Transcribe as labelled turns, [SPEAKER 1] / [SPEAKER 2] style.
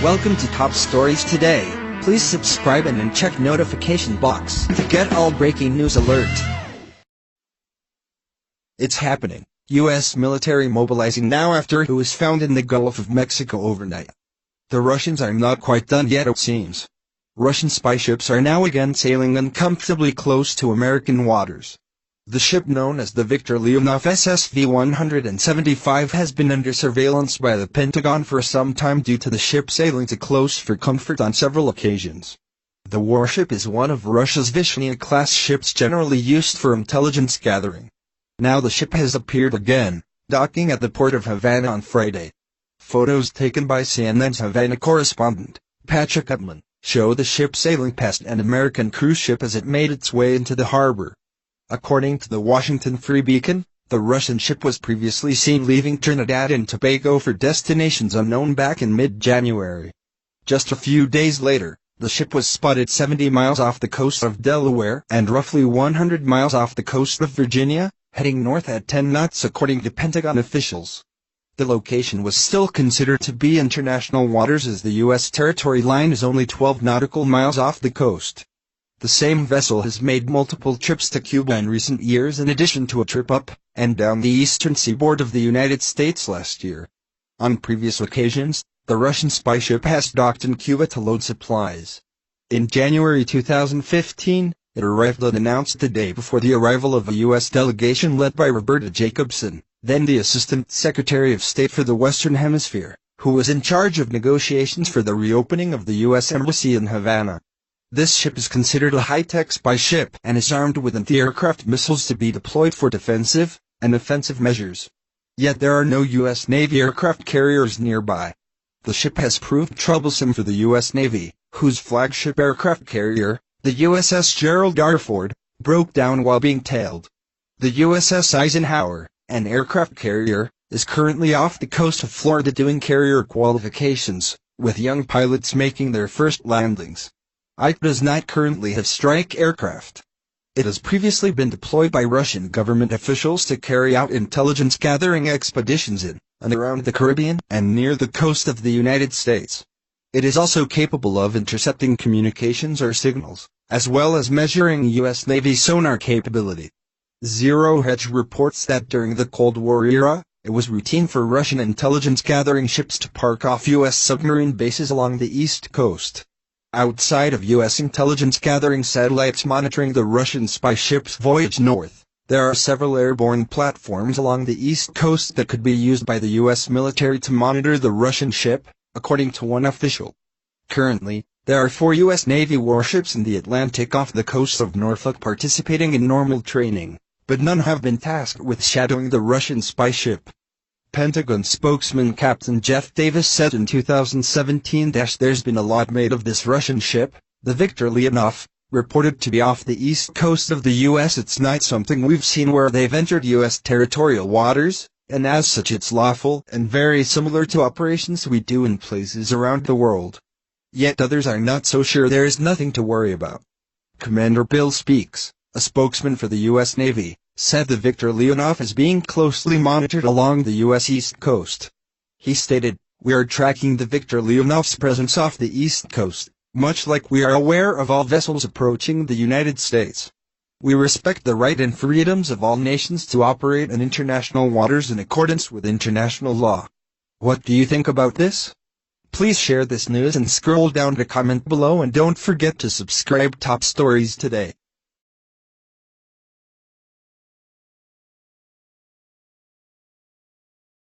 [SPEAKER 1] Welcome to Top Stories Today. Please subscribe and check notification box to get all breaking news alert. It's happening. U.S. military mobilizing now after it was found in the Gulf of Mexico overnight. The Russians are not quite done yet, it seems. Russian spy ships are now again sailing uncomfortably close to American waters. The ship known as the Viktor Leonov SSV-175 has been under surveillance by the Pentagon for some time due to the ship sailing too close for comfort on several occasions. The warship is one of Russia's Vishnya-class ships generally used for intelligence gathering. Now the ship has appeared again, docking at the port of Havana on Friday. Photos taken by CNN's Havana correspondent, Patrick Utman, show the ship sailing past an American cruise ship as it made its way into the harbor. According to the Washington Free Beacon, the Russian ship was previously seen leaving Trinidad and Tobago for destinations unknown back in mid-January. Just a few days later, the ship was spotted 70 miles off the coast of Delaware and roughly 100 miles off the coast of Virginia, heading north at 10 knots according to Pentagon officials. The location was still considered to be international waters as the U.S. territory line is only 12 nautical miles off the coast. The same vessel has made multiple trips to Cuba in recent years in addition to a trip up and down the eastern seaboard of the United States last year. On previous occasions, the Russian spy ship has docked in Cuba to load supplies. In January 2015, it arrived unannounced the day before the arrival of a U.S. delegation led by Roberta Jacobson, then the Assistant Secretary of State for the Western Hemisphere, who was in charge of negotiations for the reopening of the U.S. Embassy in Havana. This ship is considered a high-tech spy ship and is armed with anti-aircraft missiles to be deployed for defensive and offensive measures. Yet there are no U.S. Navy aircraft carriers nearby. The ship has proved troublesome for the U.S. Navy, whose flagship aircraft carrier, the USS Gerald R. Ford, broke down while being tailed. The USS Eisenhower, an aircraft carrier, is currently off the coast of Florida doing carrier qualifications, with young pilots making their first landings. It does not currently have strike aircraft. It has previously been deployed by Russian government officials to carry out intelligence gathering expeditions in and around the Caribbean and near the coast of the United States. It is also capable of intercepting communications or signals, as well as measuring U.S. Navy sonar capability. Zero Hedge reports that during the Cold War era, it was routine for Russian intelligence gathering ships to park off U.S. submarine bases along the East Coast. Outside of U.S. intelligence gathering satellites monitoring the Russian spy ship's voyage north, there are several airborne platforms along the East Coast that could be used by the U.S. military to monitor the Russian ship, according to one official. Currently, there are 4 U.S. Navy warships in the Atlantic off the coast of Norfolk participating in normal training, but none have been tasked with shadowing the Russian spy ship. Pentagon spokesman Captain Jeff Davis said in 2017 there's been a lot made of this Russian ship, the Viktor Leonov, reported to be off the east coast of the U.S. It's not something we've seen where they've entered U.S. territorial waters, and as such it's lawful and very similar to operations we do in places around the world. Yet others are not so sure there is nothing to worry about. Commander Bill Speaks, a spokesman for the U.S. Navy, said the Viktor Leonov is being closely monitored along the U.S. East Coast. He stated, "We are tracking the Viktor Leonov's presence off the East Coast, much like we are aware of all vessels approaching the United States. We respect the right and freedoms of all nations to operate in international waters in accordance with international law." What do you think about this? Please share this news and scroll down to comment below and don't forget to subscribe Top Stories Today.